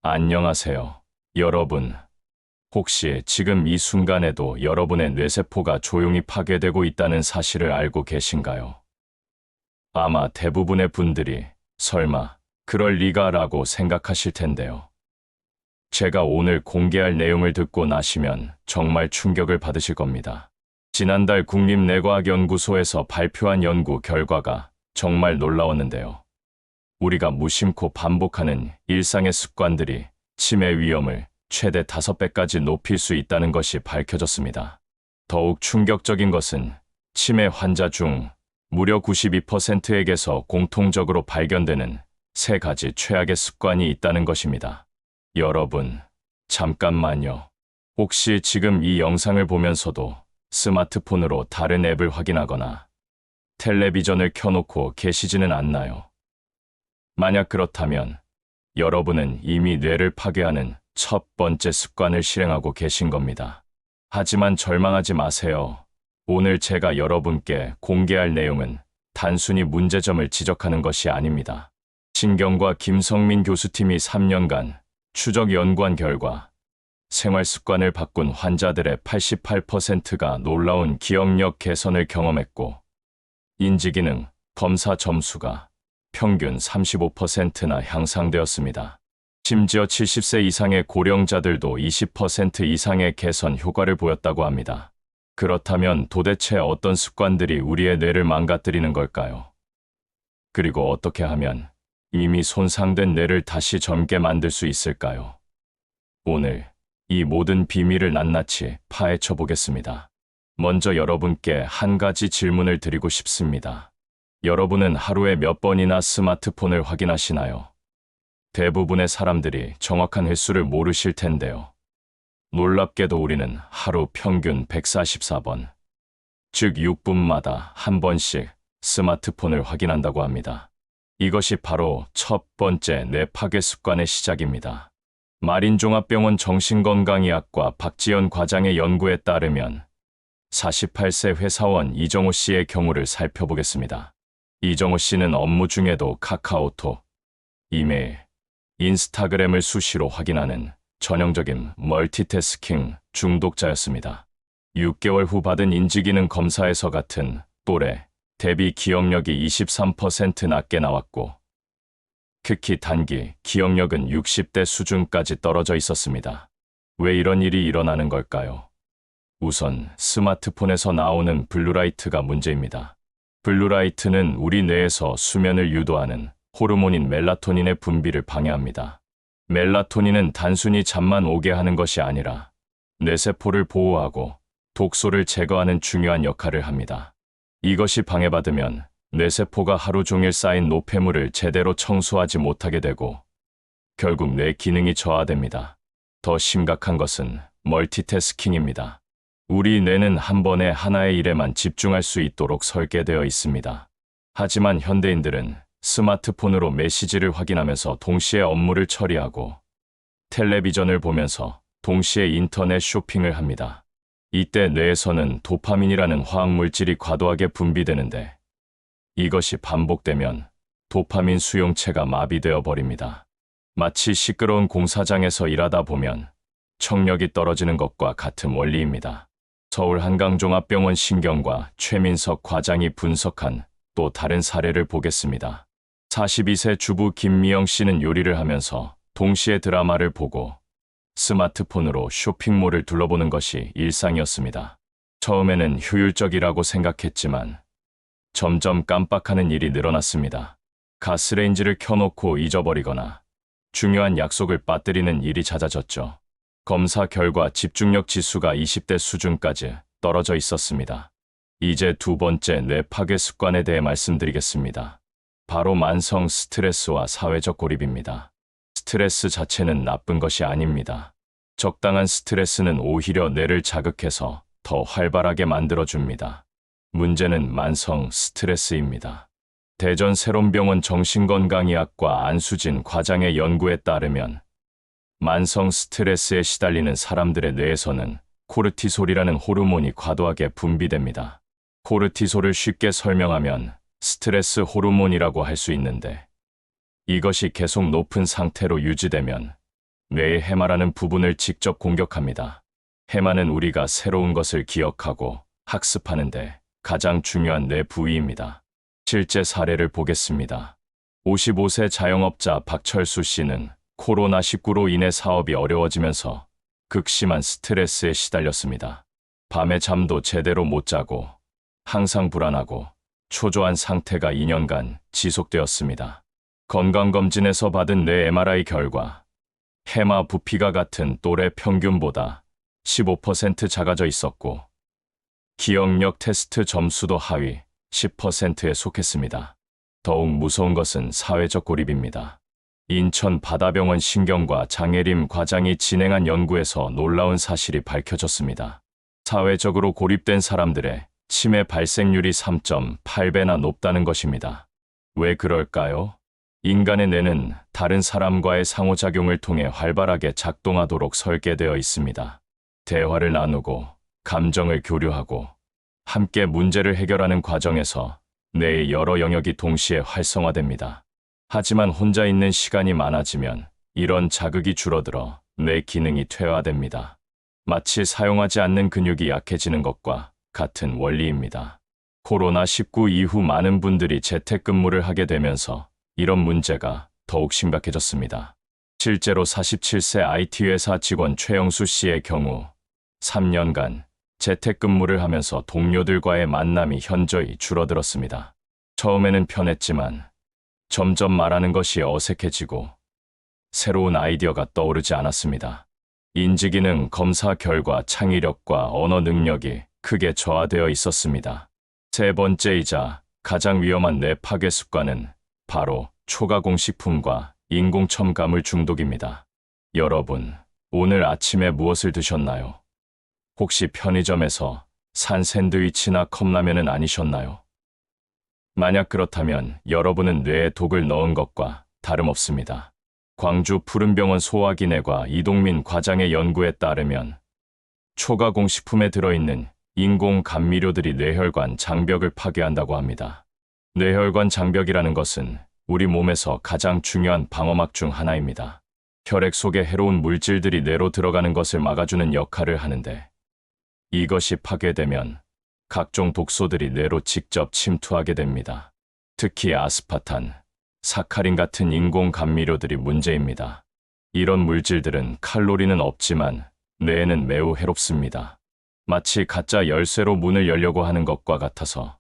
안녕하세요, 여러분. 혹시 지금 이 순간에도 여러분의 뇌세포가 조용히 파괴되고 있다는 사실을 알고 계신가요? 아마 대부분의 분들이 설마 그럴 리가라고 생각하실 텐데요. 제가 오늘 공개할 내용을 듣고 나시면 정말 충격을 받으실 겁니다. 지난달 국립내과학연구소에서 발표한 연구 결과가 정말 놀라웠는데요. 우리가 무심코 반복하는 일상의 습관들이 치매 위험을 최대 5배까지 높일 수 있다는 것이 밝혀졌습니다. 더욱 충격적인 것은 치매 환자 중 무려 92%에게서 공통적으로 발견되는 3가지 최악의 습관이 있다는 것입니다. 여러분, 잠깐만요. 혹시 지금 이 영상을 보면서도 스마트폰으로 다른 앱을 확인하거나 텔레비전을 켜놓고 계시지는 않나요? 만약 그렇다면 여러분은 이미 뇌를 파괴하는 첫 번째 습관을 실행하고 계신 겁니다. 하지만 절망하지 마세요. 오늘 제가 여러분께 공개할 내용은 단순히 문제점을 지적하는 것이 아닙니다. 신경과 김성민 교수팀이 3년간 추적 연구한 결과 생활 습관을 바꾼 환자들의 88%가 놀라운 기억력 개선을 경험했고 인지기능 검사 점수가 평균 35%나 향상되었습니다. 심지어 70세 이상의 고령자들도 20% 이상의 개선 효과를 보였다고 합니다. 그렇다면 도대체 어떤 습관들이 우리의 뇌를 망가뜨리는 걸까요? 그리고 어떻게 하면 이미 손상된 뇌를 다시 젊게 만들 수 있을까요? 오늘 이 모든 비밀을 낱낱이 파헤쳐 보겠습니다. 먼저 여러분께 한 가지 질문을 드리고 싶습니다. 여러분은 하루에 몇 번이나 스마트폰을 확인하시나요? 대부분의 사람들이 정확한 횟수를 모르실 텐데요. 놀랍게도 우리는 하루 평균 144번, 즉 6분마다 한 번씩 스마트폰을 확인한다고 합니다. 이것이 바로 첫 번째 뇌 파괴 습관의 시작입니다. 마린종합병원 정신건강의학과 박지연 과장의 연구에 따르면 48세 회사원 이정호 씨의 경우를 살펴보겠습니다. 이정호 씨는 업무 중에도 카카오톡, 이메일, 인스타그램을 수시로 확인하는 전형적인 멀티태스킹 중독자였습니다. 6개월 후 받은 인지기능 검사에서 같은 또래 대비 기억력이 23% 낮게 나왔고 특히 단기 기억력은 60대 수준까지 떨어져 있었습니다. 왜 이런 일이 일어나는 걸까요? 우선 스마트폰에서 나오는 블루라이트가 문제입니다. 블루라이트는 우리 뇌에서 수면을 유도하는 호르몬인 멜라토닌의 분비를 방해합니다. 멜라토닌은 단순히 잠만 오게 하는 것이 아니라 뇌세포를 보호하고 독소를 제거하는 중요한 역할을 합니다. 이것이 방해받으면 뇌세포가 하루 종일 쌓인 노폐물을 제대로 청소하지 못하게 되고 결국 뇌 기능이 저하됩니다. 더 심각한 것은 멀티태스킹입니다. 우리 뇌는 한 번에 하나의 일에만 집중할 수 있도록 설계되어 있습니다. 하지만 현대인들은 스마트폰으로 메시지를 확인하면서 동시에 업무를 처리하고 텔레비전을 보면서 동시에 인터넷 쇼핑을 합니다. 이때 뇌에서는 도파민이라는 화학물질이 과도하게 분비되는데 이것이 반복되면 도파민 수용체가 마비되어 버립니다. 마치 시끄러운 공사장에서 일하다 보면 청력이 떨어지는 것과 같은 원리입니다. 서울 한강종합병원 신경과 최민석 과장이 분석한 또 다른 사례를 보겠습니다. 42세 주부 김미영 씨는 요리를 하면서 동시에 드라마를 보고 스마트폰으로 쇼핑몰을 둘러보는 것이 일상이었습니다. 처음에는 효율적이라고 생각했지만 점점 깜빡하는 일이 늘어났습니다. 가스레인지를 켜놓고 잊어버리거나 중요한 약속을 빠뜨리는 일이 잦아졌죠. 검사 결과 집중력 지수가 20대 수준까지 떨어져 있었습니다. 이제 두 번째 뇌 파괴 습관에 대해 말씀드리겠습니다. 바로 만성 스트레스와 사회적 고립입니다. 스트레스 자체는 나쁜 것이 아닙니다. 적당한 스트레스는 오히려 뇌를 자극해서 더 활발하게 만들어줍니다. 문제는 만성 스트레스입니다. 대전 세롬병원 정신건강의학과 안수진 과장의 연구에 따르면 만성 스트레스에 시달리는 사람들의 뇌에서는 코르티솔이라는 호르몬이 과도하게 분비됩니다. 코르티솔을 쉽게 설명하면 스트레스 호르몬이라고 할 수 있는데 이것이 계속 높은 상태로 유지되면 뇌의 해마라는 부분을 직접 공격합니다. 해마는 우리가 새로운 것을 기억하고 학습하는데 가장 중요한 뇌 부위입니다. 실제 사례를 보겠습니다. 55세 자영업자 박철수 씨는 코로나19로 인해 사업이 어려워지면서 극심한 스트레스에 시달렸습니다. 밤에 잠도 제대로 못 자고 항상 불안하고 초조한 상태가 2년간 지속되었습니다. 건강검진에서 받은 뇌 MRI 결과 해마 부피가 같은 또래 평균보다 15% 작아져 있었고 기억력 테스트 점수도 하위 10%에 속했습니다. 더욱 무서운 것은 사회적 고립입니다. 인천 바다병원 신경과 장혜림 과장이 진행한 연구에서 놀라운 사실이 밝혀졌습니다. 사회적으로 고립된 사람들의 치매 발생률이 3.8배나 높다는 것입니다. 왜 그럴까요? 인간의 뇌는 다른 사람과의 상호작용을 통해 활발하게 작동하도록 설계되어 있습니다. 대화를 나누고 감정을 교류하고 함께 문제를 해결하는 과정에서 뇌의 여러 영역이 동시에 활성화됩니다. 하지만 혼자 있는 시간이 많아지면 이런 자극이 줄어들어 뇌 기능이 퇴화됩니다. 마치 사용하지 않는 근육이 약해지는 것과 같은 원리입니다. 코로나19 이후 많은 분들이 재택근무를 하게 되면서 이런 문제가 더욱 심각해졌습니다. 실제로 47세 IT회사 직원 최영수 씨의 경우 3년간 재택근무를 하면서 동료들과의 만남이 현저히 줄어들었습니다. 처음에는 편했지만 점점 말하는 것이 어색해지고 새로운 아이디어가 떠오르지 않았습니다. 인지기능 검사 결과 창의력과 언어 능력이 크게 저하되어 있었습니다. 세 번째이자 가장 위험한 뇌 파괴 습관은 바로 초가공식품과 인공첨가물 중독입니다. 여러분, 오늘 아침에 무엇을 드셨나요? 혹시 편의점에서 산 샌드위치나 컵라면은 아니셨나요? 만약 그렇다면 여러분은 뇌에 독을 넣은 것과 다름없습니다. 광주 푸른병원 소화기내과 이동민 과장의 연구에 따르면 초가공식품에 들어있는 인공 감미료들이 뇌혈관 장벽을 파괴한다고 합니다. 뇌혈관 장벽이라는 것은 우리 몸에서 가장 중요한 방어막 중 하나입니다. 혈액 속에 해로운 물질들이 뇌로 들어가는 것을 막아주는 역할을 하는데 이것이 파괴되면 각종 독소들이 뇌로 직접 침투하게 됩니다. 특히 아스파탄, 사카린 같은 인공 감미료들이 문제입니다. 이런 물질들은 칼로리는 없지만 뇌에는 매우 해롭습니다. 마치 가짜 열쇠로 문을 열려고 하는 것과 같아서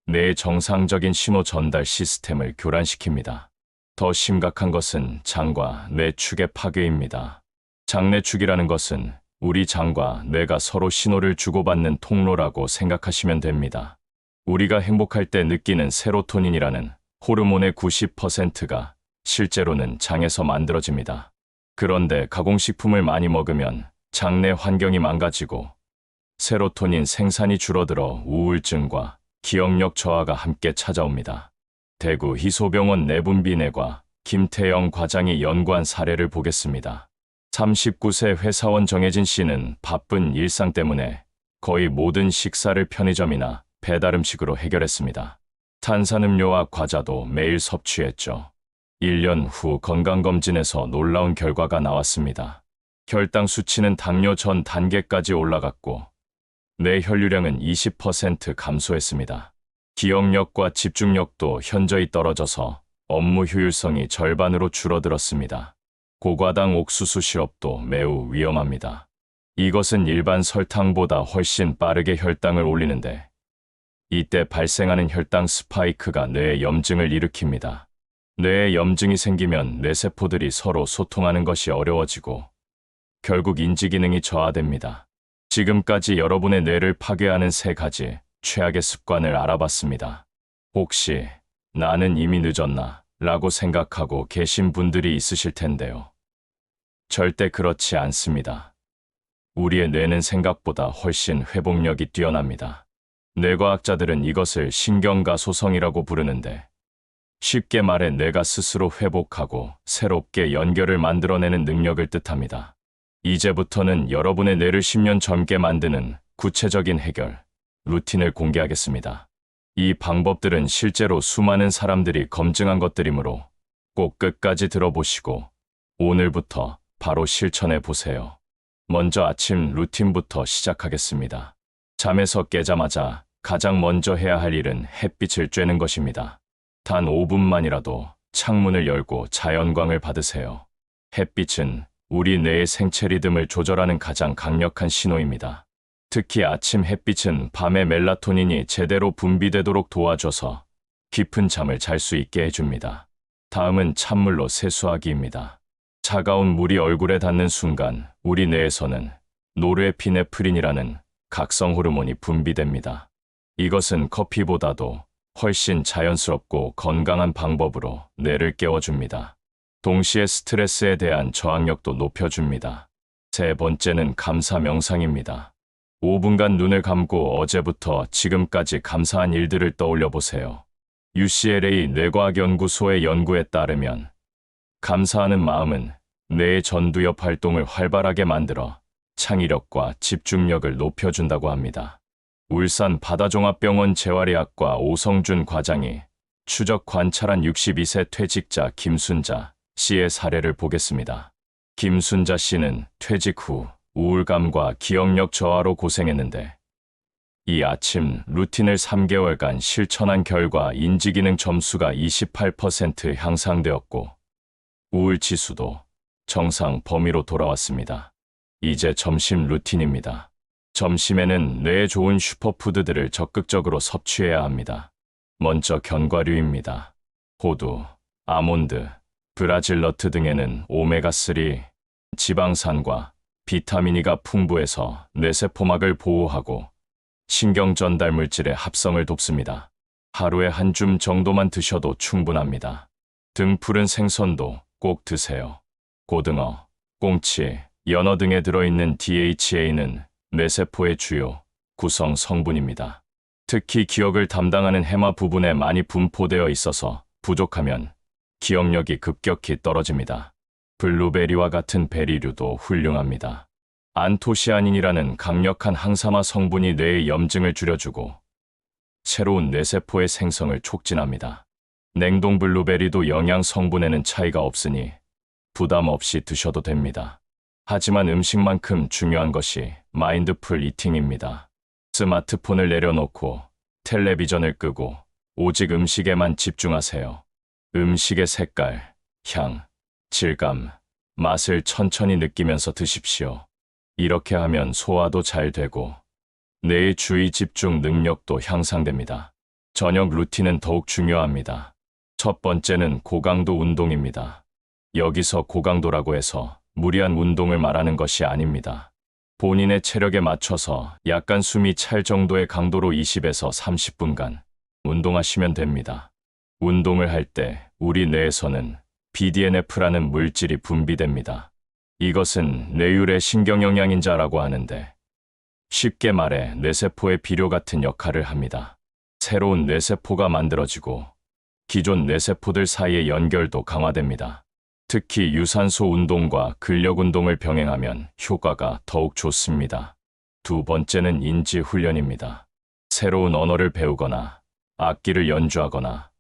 뇌의 정상적인 신호 전달 시스템을 교란시킵니다. 더 심각한 것은 장과 뇌축의 파괴입니다. 장뇌축이라는 것은 우리 장과 뇌가 서로 신호를 주고받는 통로라고 생각하시면 됩니다. 우리가 행복할 때 느끼는 세로토닌이라는 호르몬의 90%가 실제로는 장에서 만들어집니다. 그런데 가공식품을 많이 먹으면 장내 환경이 망가지고 세로토닌 생산이 줄어들어 우울증과 기억력 저하가 함께 찾아옵니다. 대구 희소병원 내분비내과 김태영 과장이 연구한 사례를 보겠습니다. 39세 회사원 정혜진 씨는 바쁜 일상 때문에 거의 모든 식사를 편의점이나 배달음식으로 해결했습니다. 탄산음료와 과자도 매일 섭취했죠. 1년 후 건강검진에서 놀라운 결과가 나왔습니다. 혈당 수치는 당뇨 전 단계까지 올라갔고 뇌 혈류량은 20% 감소했습니다. 기억력과 집중력도 현저히 떨어져서 업무 효율성이 절반으로 줄어들었습니다. 고과당 옥수수 시럽도 매우 위험합니다. 이것은 일반 설탕보다 훨씬 빠르게 혈당을 올리는데 이때 발생하는 혈당 스파이크가 뇌에 염증을 일으킵니다. 뇌에 염증이 생기면 뇌세포들이 서로 소통하는 것이 어려워지고 결국 인지기능이 저하됩니다. 지금까지 여러분의 뇌를 파괴하는 3가지 최악의 습관을 알아봤습니다. 혹시 나는 이미 늦었나 라고 생각하고 계신 분들이 있으실 텐데요. 절대 그렇지 않습니다. 우리의 뇌는 생각보다 훨씬 회복력이 뛰어납니다. 뇌과학자들은 이것을 신경가소성이라고 부르는데 쉽게 말해 뇌가 스스로 회복하고 새롭게 연결을 만들어내는 능력을 뜻합니다. 이제부터는 여러분의 뇌를 10년 젊게 만드는 구체적인 해결, 루틴을 공개하겠습니다. 이 방법들은 실제로 수많은 사람들이 검증한 것들이므로 꼭 끝까지 들어보시고 오늘부터 바로 실천해 보세요. 먼저 아침 루틴부터 시작하겠습니다. 잠에서 깨자마자 가장 먼저 해야 할 일은 햇빛을 쬐는 것입니다. 단 5분만이라도 창문을 열고 자연광을 받으세요. 햇빛은 우리 뇌의 생체 리듬을 조절하는 가장 강력한 신호입니다. 특히 아침 햇빛은 밤에 멜라토닌이 제대로 분비되도록 도와줘서 깊은 잠을 잘 수 있게 해줍니다. 다음은 찬물로 세수하기입니다. 차가운 물이 얼굴에 닿는 순간 우리 뇌에서는 노르에피네프린이라는 각성 호르몬이 분비됩니다. 이것은 커피보다도 훨씬 자연스럽고 건강한 방법으로 뇌를 깨워줍니다. 동시에 스트레스에 대한 저항력도 높여줍니다. 세 번째는 감사 명상입니다. 5분간 눈을 감고 어제부터 지금까지 감사한 일들을 떠올려 보세요. UCLA 뇌과학연구소의 연구에 따르면 감사하는 마음은 뇌의 전두엽 활동을 활발하게 만들어 창의력과 집중력을 높여준다고 합니다. 울산 바다종합병원 재활의학과 오성준 과장이 추적 관찰한 62세 퇴직자 김순자 씨의 사례를 보겠습니다. 김순자 씨는 퇴직 후 우울감과 기억력 저하로 고생했는데 이 아침 루틴을 3개월간 실천한 결과 인지기능 점수가 28% 향상되었고 우울 지수도 정상 범위로 돌아왔습니다. 이제 점심 루틴입니다. 점심에는 뇌에 좋은 슈퍼푸드들을 적극적으로 섭취해야 합니다. 먼저 견과류입니다. 호두, 아몬드, 브라질 너트 등에는 오메가3, 지방산과 비타민 E가 풍부해서 뇌세포막을 보호하고 신경 전달 물질의 합성을 돕습니다. 하루에 한 줌 정도만 드셔도 충분합니다. 등푸른 생선도 꼭 드세요. 고등어, 꽁치, 연어 등에 들어있는 DHA는 뇌세포의 주요 구성 성분입니다. 특히 기억을 담당하는 해마 부분에 많이 분포되어 있어서 부족하면 기억력이 급격히 떨어집니다. 블루베리와 같은 베리류도 훌륭합니다. 안토시아닌이라는 강력한 항산화 성분이 뇌의 염증을 줄여주고 새로운 뇌세포의 생성을 촉진합니다. 냉동 블루베리도 영양 성분에는 차이가 없으니 부담 없이 드셔도 됩니다. 하지만 음식만큼 중요한 것이 마인드풀 이팅입니다. 스마트폰을 내려놓고 텔레비전을 끄고 오직 음식에만 집중하세요. 음식의 색깔, 향, 질감, 맛을 천천히 느끼면서 드십시오. 이렇게 하면 소화도 잘 되고 뇌의 주의 집중 능력도 향상됩니다. 저녁 루틴은 더욱 중요합니다. 첫 번째는 고강도 운동입니다. 여기서 고강도라고 해서 무리한 운동을 말하는 것이 아닙니다. 본인의 체력에 맞춰서 약간 숨이 찰 정도의 강도로 20에서 30분간 운동하시면 됩니다. 운동을 할 때 우리 뇌에서는 BDNF라는 물질이 분비됩니다. 이것은 뇌율의 신경영양인자라고 하는데 쉽게 말해 뇌세포의 비료 같은 역할을 합니다. 새로운 뇌세포가 만들어지고 기존 뇌세포들 사이의 연결도 강화됩니다. 특히 유산소 운동과 근력 운동을 병행하면 효과가 더욱 좋습니다. 두 번째는 인지 훈련입니다. 새로운 언어를 배우거나 악기를 연주하거나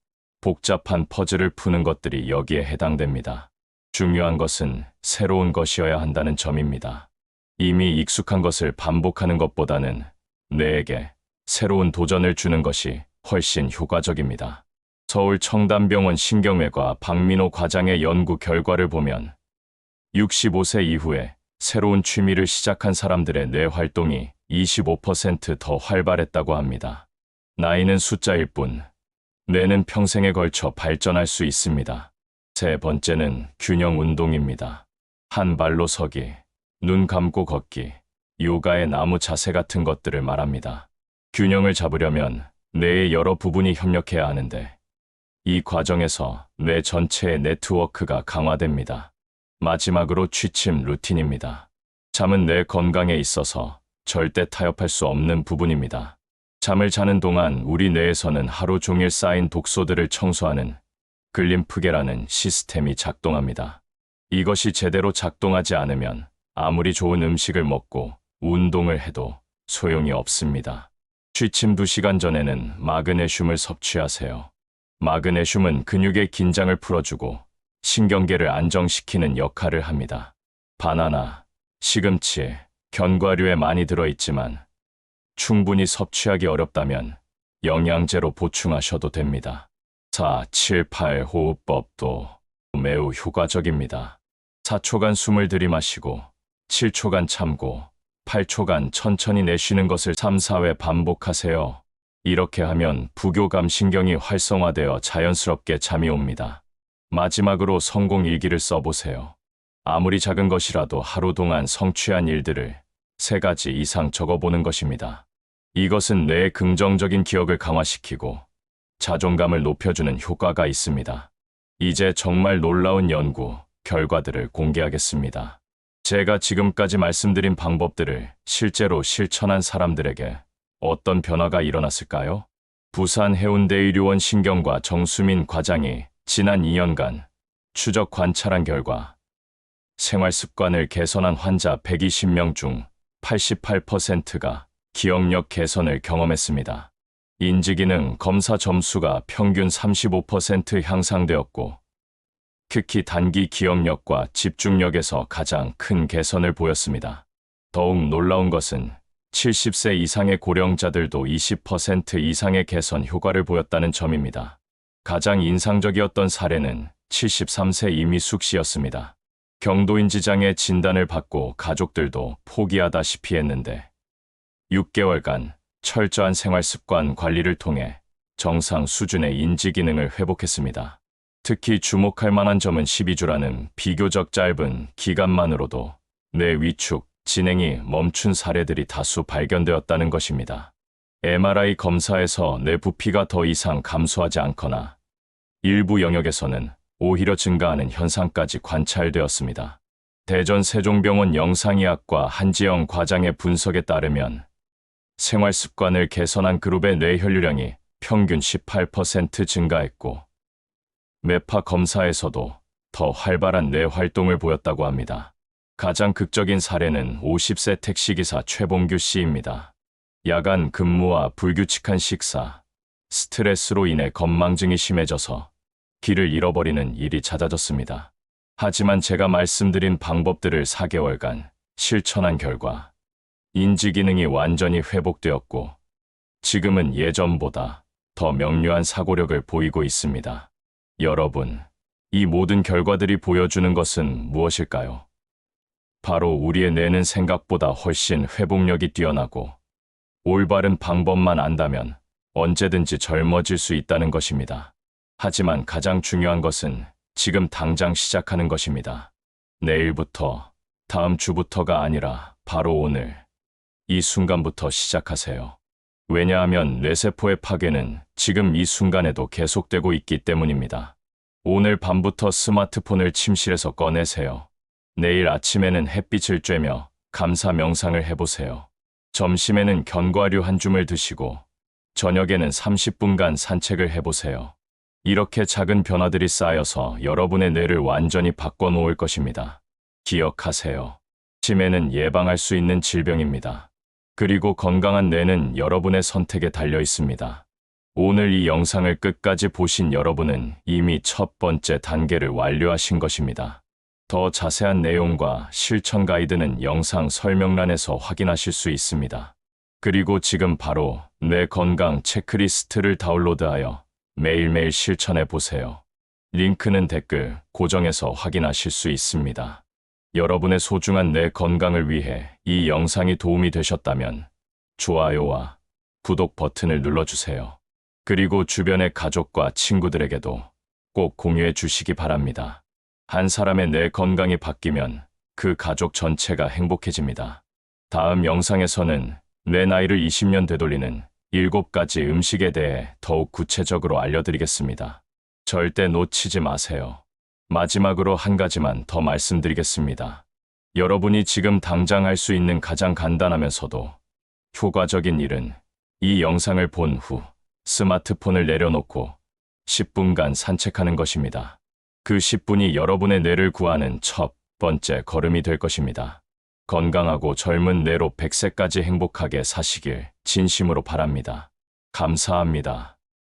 복잡한 퍼즐을 푸는 것들이 여기에 해당됩니다. 중요한 것은 새로운 것이어야 한다는 점입니다. 이미 익숙한 것을 반복하는 것보다는 뇌에게 새로운 도전을 주는 것이 훨씬 효과적입니다. 서울 청담병원 신경외과 박민호 과장의 연구 결과를 보면 65세 이후에 새로운 취미를 시작한 사람들의 뇌 활동이 25% 더 활발했다고 합니다. 나이는 숫자일 뿐, 뇌는 평생에 걸쳐 발전할 수 있습니다. 세 번째는 균형 운동입니다. 한 발로 서기, 눈 감고 걷기, 요가의 나무 자세 같은 것들을 말합니다. 균형을 잡으려면 뇌의 여러 부분이 협력해야 하는데 이 과정에서 뇌 전체의 네트워크가 강화됩니다. 마지막으로 취침 루틴입니다. 잠은 뇌 건강에 있어서 절대 타협할 수 없는 부분입니다. 잠을 자는 동안 우리 뇌에서는 하루 종일 쌓인 독소들을 청소하는 글림프계라는 시스템이 작동합니다. 이것이 제대로 작동하지 않으면 아무리 좋은 음식을 먹고 운동을 해도 소용이 없습니다. 취침 2시간 전에는 마그네슘을 섭취하세요. 마그네슘은 근육의 긴장을 풀어주고 신경계를 안정시키는 역할을 합니다. 바나나, 시금치, 견과류에 많이 들어있지만 충분히 섭취하기 어렵다면 영양제로 보충하셔도 됩니다. 4, 7, 8 호흡법도 매우 효과적입니다. 4초간 숨을 들이마시고 7초간 참고 8초간 천천히 내쉬는 것을 3, 4회 반복하세요. 이렇게 하면 부교감신경이 활성화되어 자연스럽게 잠이 옵니다. 마지막으로 성공 일기를 써보세요. 아무리 작은 것이라도 하루 동안 성취한 일들을 3가지 이상 적어보는 것입니다. 이것은 뇌의 긍정적인 기억을 강화시키고 자존감을 높여주는 효과가 있습니다. 이제 정말 놀라운 연구 결과들을 공개하겠습니다. 제가 지금까지 말씀드린 방법들을 실제로 실천한 사람들에게 어떤 변화가 일어났을까요? 부산 해운대의료원 신경과 정수민 과장이 지난 2년간 추적 관찰한 결과 생활 습관을 개선한 환자 120명 중 88%가 기억력 개선을 경험했습니다. 인지기능 검사 점수가 평균 35% 향상되었고, 특히 단기 기억력과 집중력에서 가장 큰 개선을 보였습니다. 더욱 놀라운 것은 70세 이상의 고령자들도 20% 이상의 개선 효과를 보였다는 점입니다. 가장 인상적이었던 사례는 73세 이미숙 씨였습니다. 경도인지장애 진단을 받고 가족들도 포기하다시피 했는데 6개월간 철저한 생활습관 관리를 통해 정상 수준의 인지기능을 회복했습니다. 특히 주목할 만한 점은 12주라는 비교적 짧은 기간만으로도 뇌 위축, 진행이 멈춘 사례들이 다수 발견되었다는 것입니다. MRI 검사에서 뇌 부피가 더 이상 감소하지 않거나 일부 영역에서는 오히려 증가하는 현상까지 관찰되었습니다. 대전 세종병원 영상의학과 한지영 과장의 분석에 따르면 생활 습관을 개선한 그룹의 뇌 혈류량이 평균 18% 증가했고 뇌파 검사에서도 더 활발한 뇌 활동을 보였다고 합니다. 가장 극적인 사례는 50세 택시기사 최봉규 씨입니다. 야간 근무와 불규칙한 식사, 스트레스로 인해 건망증이 심해져서 길을 잃어버리는 일이 잦아졌습니다. 하지만 제가 말씀드린 방법들을 4개월간 실천한 결과 인지기능이 완전히 회복되었고 지금은 예전보다 더 명료한 사고력을 보이고 있습니다. 여러분, 이 모든 결과들이 보여주는 것은 무엇일까요? 바로 우리의 뇌는 생각보다 훨씬 회복력이 뛰어나고 올바른 방법만 안다면 언제든지 젊어질 수 있다는 것입니다. 하지만 가장 중요한 것은 지금 당장 시작하는 것입니다. 내일부터, 다음 주부터가 아니라 바로 오늘, 이 순간부터 시작하세요. 왜냐하면 뇌세포의 파괴는 지금 이 순간에도 계속되고 있기 때문입니다. 오늘 밤부터 스마트폰을 침실에서 꺼내세요. 내일 아침에는 햇빛을 쬐며 감사 명상을 해보세요. 점심에는 견과류 한 줌을 드시고 저녁에는 30분간 산책을 해보세요. 이렇게 작은 변화들이 쌓여서 여러분의 뇌를 완전히 바꿔놓을 것입니다. 기억하세요. 치매는 예방할 수 있는 질병입니다. 그리고 건강한 뇌는 여러분의 선택에 달려 있습니다. 오늘 이 영상을 끝까지 보신 여러분은 이미 첫 번째 단계를 완료하신 것입니다. 더 자세한 내용과 실천 가이드는 영상 설명란에서 확인하실 수 있습니다. 그리고 지금 바로 뇌 건강 체크리스트를 다운로드하여 매일매일 실천해 보세요. 링크는 댓글 고정에서 확인하실 수 있습니다. 여러분의 소중한 뇌 건강을 위해 이 영상이 도움이 되셨다면 좋아요와 구독 버튼을 눌러주세요. 그리고 주변의 가족과 친구들에게도 꼭 공유해 주시기 바랍니다. 한 사람의 뇌 건강이 바뀌면 그 가족 전체가 행복해집니다. 다음 영상에서는 뇌 나이를 20년 되돌리는 7가지 음식에 대해 더욱 구체적으로 알려드리겠습니다. 절대 놓치지 마세요. 마지막으로 한 가지만 더 말씀드리겠습니다. 여러분이 지금 당장 할 수 있는 가장 간단하면서도 효과적인 일은 이 영상을 본 후 스마트폰을 내려놓고 10분간 산책하는 것입니다. 그 10분이 여러분의 뇌를 구하는 첫 번째 걸음이 될 것입니다. 건강하고 젊은 뇌로 100세까지 행복하게 사시길 진심으로 바랍니다. 감사합니다.